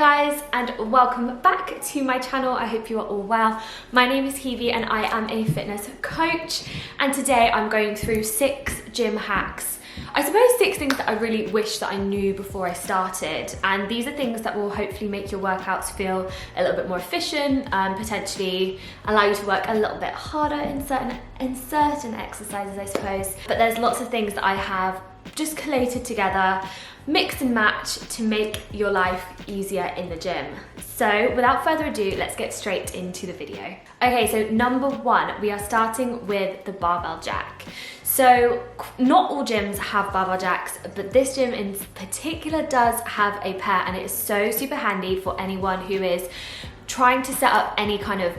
guys, and welcome back to my channel. I hope you are all well. My name is Hevie and I am a fitness coach, and today I'm going through 6 gym hacks. I suppose 6 things that I really wish that I knew before I started, and these are things that will hopefully make your workouts feel a little bit more efficient, potentially allow you to work a little bit harder in certain exercises, I suppose. But there's lots of things that I have just collated together, mix and match to make your life easier in the gym. So without further ado, let's get straight into the video. Okay, so number 1, we are starting with the barbell jack. So not all gyms have barbell jacks, but this gym in particular does have a pair, and it is so super handy for anyone who is trying to set up any kind of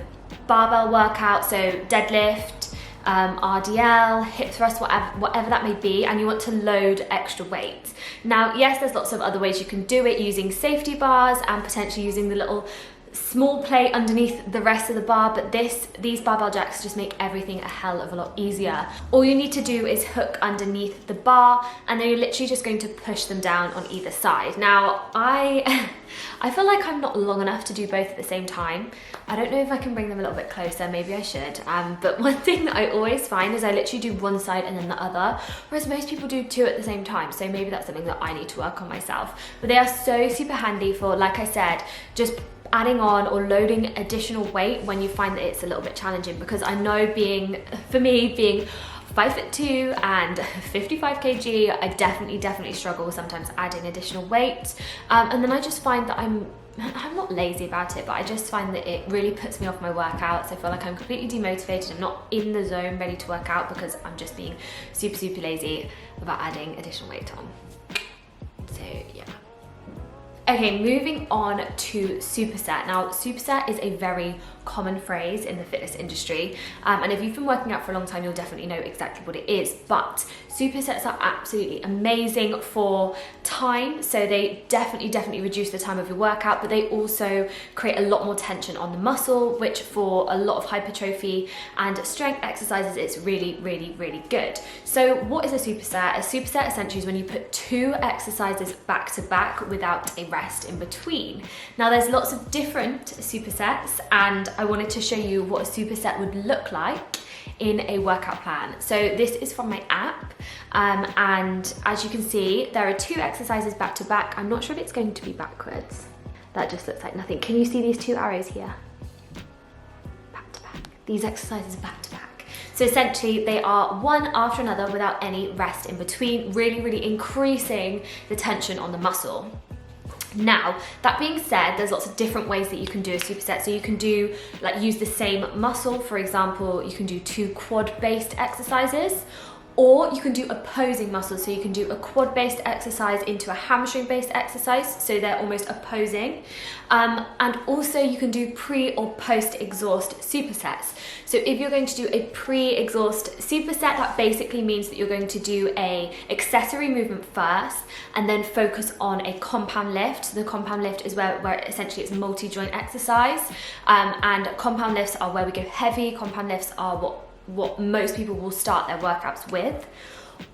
barbell workout, so deadlift, RDL, hip thrust, whatever that may be, and you want to load extra weight. Now, yes, there's lots of other ways you can do it, using safety bars and potentially using the little small plate underneath the rest of the bar, but these barbell jacks just make everything a hell of a lot easier. All you need to do is hook underneath the bar, and then you're literally just going to push them down on either side. Now, I feel like I'm not long enough to do both at the same time. I don't know if I can bring them a little bit closer, maybe I should. But one thing that I always find is I literally do one side and then the other, whereas most people do 2 at the same time. So maybe that's something that I need to work on myself. But they are so super handy for, like I said, just adding on or loading additional weight when you find that it's a little bit challenging, because I know for me being 5'2" and 55 kg, I definitely struggle sometimes adding additional weight. And then I just find that I'm not lazy about it, but I just find that it really puts me off my workouts. I feel like I'm completely demotivated and not in the zone ready to work out because I'm just being super lazy about adding additional weight on. So yeah. Okay, moving on to superset. Now, superset is a very common phrase in the fitness industry, and if you've been working out for a long time, you'll definitely know exactly what it is. But supersets are absolutely amazing for time, so they definitely reduce the time of your workout, but they also create a lot more tension on the muscle, which for a lot of hypertrophy and strength exercises, it's really good. So what is a superset? A superset essentially is when you put 2 exercises back to back without a rest in between. Now, there's lots of different supersets, and I wanted to show you what a superset would look like in a workout plan. So this is from my app, and as you can see, there are 2 exercises back to back. I'm not sure if it's going to be backwards. That just looks like nothing. Can you see these 2 arrows here? Back to back. These exercises back to back. So essentially they are one after another without any rest in between, really increasing the tension on the muscle. Now, that being said, there's lots of different ways that you can do a superset. So you can do, use the same muscle. For example, you can do 2 quad-based exercises, or you can do opposing muscles. So you can do a quad-based exercise into a hamstring-based exercise, so they're almost opposing. And also you can do pre or post-exhaust supersets. So if you're going to do a pre-exhaust superset, that basically means that you're going to do a accessory movement first and then focus on a compound lift. The compound lift is where essentially it's multi-joint exercise, and compound lifts are where we go heavy. Compound lifts are what most people will start their workouts with.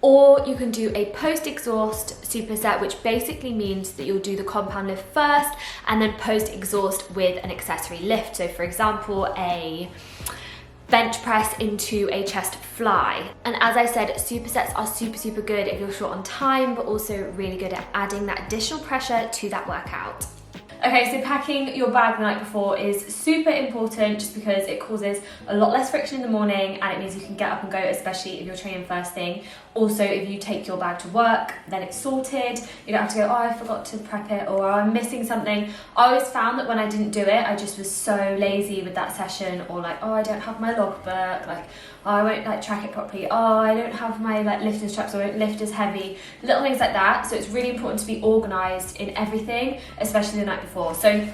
Or you can do a post-exhaust superset, which basically means that you'll do the compound lift first and then post-exhaust with an accessory lift. So for example, a bench press into a chest fly. And as I said, supersets are super good if you're short on time, but also really good at adding that additional pressure to that workout. Okay, so packing your bag the night before is super important, just because it causes a lot less friction in the morning, and it means you can get up and go, especially if you're training first thing. Also, if you take your bag to work, then it's sorted. You don't have to go, oh, I forgot to prep it, or I'm missing something. I always found that when I didn't do it, I just was so lazy with that session, or oh, I don't have my logbook, oh, I won't track it properly, oh, I don't have my lifting straps, or I won't lift as heavy, little things like that. So it's really important to be organized in everything, especially the night before. So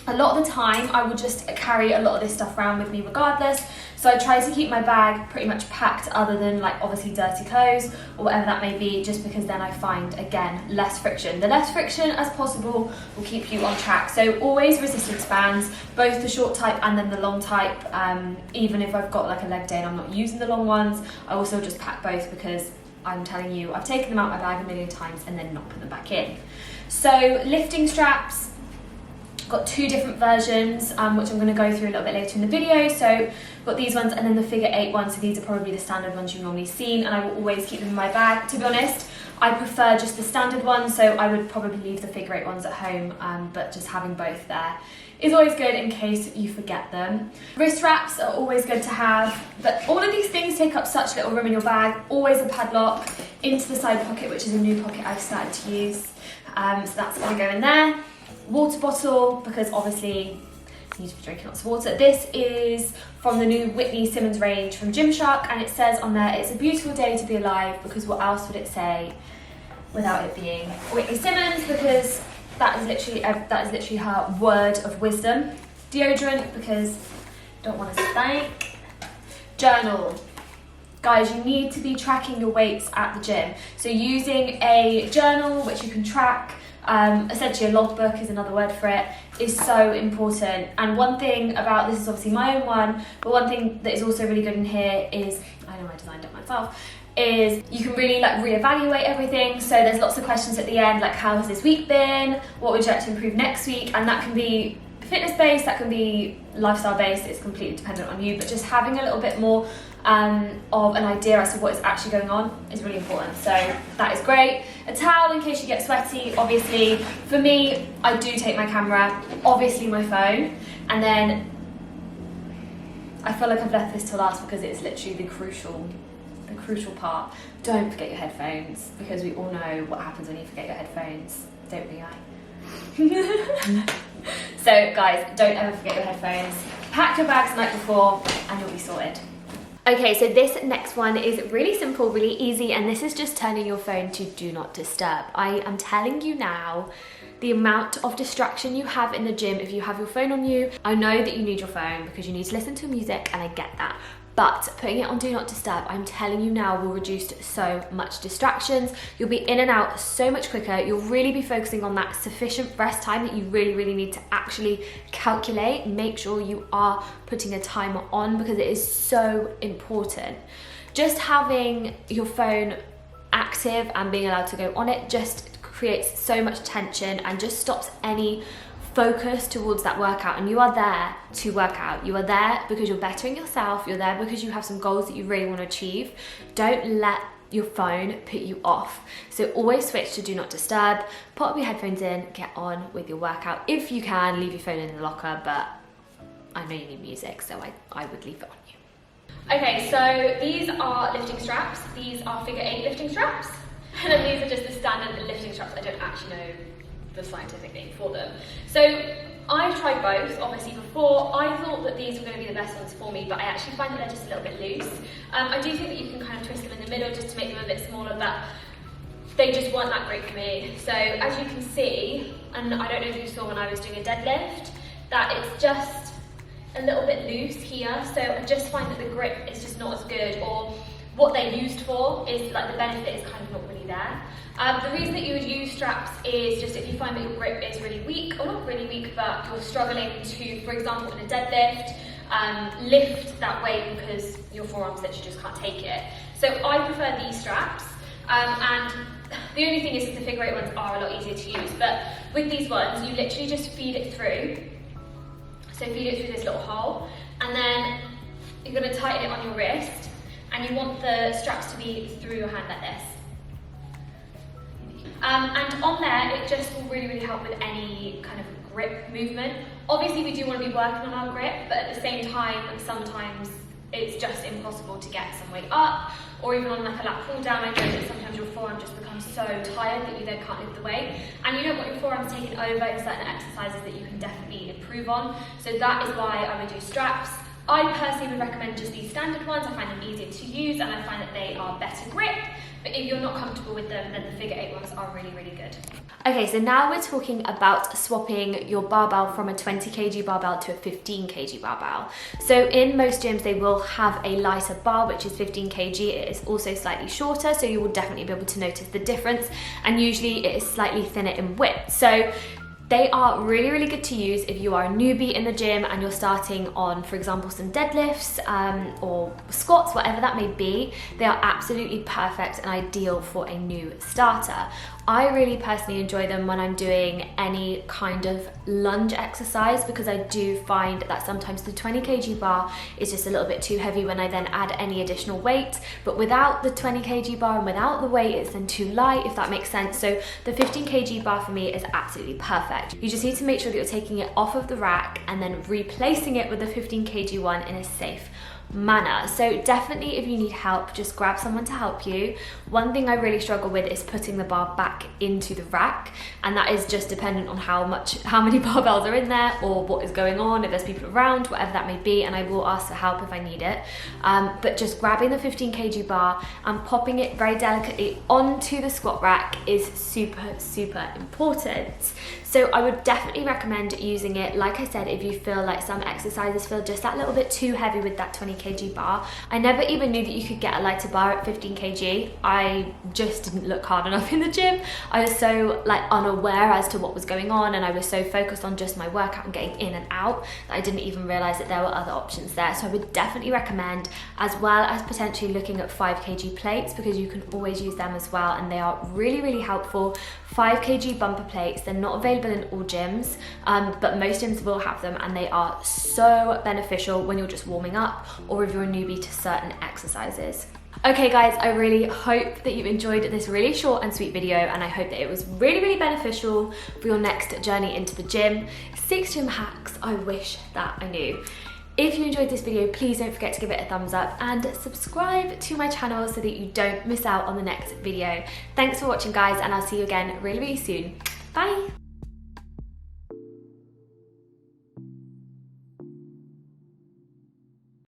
a lot of the time I would just carry a lot of this stuff around with me regardless. So I try to keep my bag pretty much packed, other than obviously dirty clothes or whatever that may be, just because then I find, again, less friction. The less friction as possible will keep you on track. So always resistance bands, both the short type and then the long type. Even if I've got a leg day and I'm not using the long ones, I also just pack both, because I'm telling you, I've taken them out of my bag a million times and then not put them back in. So lifting straps, I've got 2 different versions, which I'm going to go through a little bit later in the video. So I've got these ones and then the figure 8 ones. So these are probably the standard ones you've normally seen, and I will always keep them in my bag. To be honest, I prefer just the standard ones, so I would probably leave the figure 8 ones at home, but just having both there is always good in case you forget them. Wrist wraps are always good to have, but all of these things take up such little room in your bag. Always a padlock into the side pocket, which is a new pocket I've started to use. So that's going to go in there. Water bottle, because obviously you need to be drinking lots of water. This is from the new Whitney Simmons range from Gymshark, and it says on there, it's a beautiful day to be alive, because what else would it say without it being Whitney Simmons, because that is literally her word of wisdom. Deodorant, because don't want to stink. Journal. Guys, you need to be tracking your weights at the gym. So using a journal, which you can track, essentially a logbook is another word for it, is so important. And one thing about, this is obviously my own one, but one thing that is also really good in here is, I know I designed it myself, is you can really like reevaluate everything. So there's lots of questions at the end, like how has this week been? What would you like to improve next week? And that can be fitness based, that can be lifestyle based, it's completely dependent on you, but just having a little bit more of an idea as to what is actually going on is really important. So that is great. A towel in case you get sweaty. Obviously, for me, I do take my camera, obviously my phone, and then I feel like I've left this till last because it's literally the crucial part. Don't forget your headphones, because we all know what happens when you forget your headphones, don't we? So guys, don't ever forget your headphones. Pack your bags the night before and you'll be sorted. Okay, so this next one is really simple, really easy, and this is just turning your phone to do not disturb. I am telling you now, the amount of distraction you have in the gym if you have your phone on you. I know that you need your phone because you need to listen to music, and I get that. But putting it on Do Not Disturb, I'm telling you now, will reduce so much distractions. You'll be in and out so much quicker. You'll really be focusing on that sufficient rest time that you really, really need to actually calculate. Make sure you are putting a timer on, because it is so important. Just having your phone active and being allowed to go on it just creates so much tension and just stops any focus towards that workout. And you are there to work out. You are there because you're bettering yourself. You're there because you have some goals that you really want to achieve. Don't let your phone put you off. So always switch to Do Not Disturb, put up your headphones in, get on with your workout. If you can, leave your phone in the locker, but I know you need music, so I would leave it on you. Okay, so these are lifting straps. These are figure 8 lifting straps. And then these are just the standard lifting straps. I don't actually know the scientific name for them. So I've tried both, obviously before. I thought that these were going to be the best ones for me, but I actually find that they're just a little bit loose. I do think that you can kind of twist them in the middle just to make them a bit smaller, but they just weren't that great for me. So as you can see, and I don't know if you saw when I was doing a deadlift, that it's just a little bit loose here. So I just find that the grip is just not as good, or what they're used for is like the benefit is kind of not really there. The reason that you would use straps is just if you find that your grip is really weak, or not really weak, but you're struggling to, for example, in a deadlift, lift that weight because your forearms literally just can't take it. So I prefer these straps, and the only thing is that the figure 8 ones are a lot easier to use, but with these ones, you literally just feed it through. So feed it through this little hole, and then you're going to tighten it on your wrist, and you want the straps to be through your hand like this. And on there, it just will really, really help with any kind of grip movement. Obviously, we do want to be working on our grip, but at the same time, sometimes it's just impossible to get some weight up, or even on like a lat pull down, I know that sometimes your forearm just becomes so tired that you then can't lift the weight, and you don't want your forearms taken over in certain exercises that you can definitely improve on. So that is why I would use straps. I personally would recommend just these standard ones. I find them easier to use, and I find that they are better grip. But if you're not comfortable with them, then the figure 8 ones are really, really good. Okay, so now we're talking about swapping your barbell from a 20 kg barbell to a 15 kg barbell. So in most gyms, they will have a lighter bar, which is 15 kg. It is also slightly shorter, so you will definitely be able to notice the difference. And usually it is slightly thinner in width. So They are really, really good to use if you are a newbie in the gym and you're starting on, for example, some deadlifts or squats, whatever that may be. They are absolutely perfect and ideal for a new starter. I really personally enjoy them when I'm doing any kind of lunge exercise, because I do find that sometimes the 20 kg bar is just a little bit too heavy when I then add any additional weight. But without the 20 kg bar and without the weight, it's then too light, if that makes sense. So the 15 kg bar for me is absolutely perfect. You just need to make sure that you're taking it off of the rack and then replacing it with the 15 kg one in a safe manner. So definitely, if you need help, just grab someone to help you. One thing I really struggle with is putting the bar back into the rack, and that is just dependent on how many barbells are in there or what is going on, if there's people around, whatever that may be, and I will ask for help if I need it. But just grabbing the 15 kg bar and popping it very delicately onto the squat rack is super important. So I would definitely recommend using it, like I said, if you feel like some exercises feel just that little bit too heavy with that 20 kg bar. I never even knew that you could get a lighter bar at 15 kg. I just didn't look hard enough in the gym. I was so unaware as to what was going on, and I was so focused on just my workout and getting in and out that I didn't even realize that there were other options there. So I would definitely recommend, as well as potentially looking at 5 kg plates, because you can always use them as well, and they are really helpful. 5 kg bumper plates, they're not available in all gyms, but most gyms will have them, and they are so beneficial when you're just warming up or if you're a newbie to certain exercises. Okay guys, I really hope that you enjoyed this really short and sweet video, and I hope that it was really beneficial for your next journey into the gym. 6 gym hacks I wish that I knew. If you enjoyed this video, please don't forget to give it a thumbs up and subscribe to my channel so that you don't miss out on the next video. Thanks for watching guys, and I'll see you again really soon. Bye!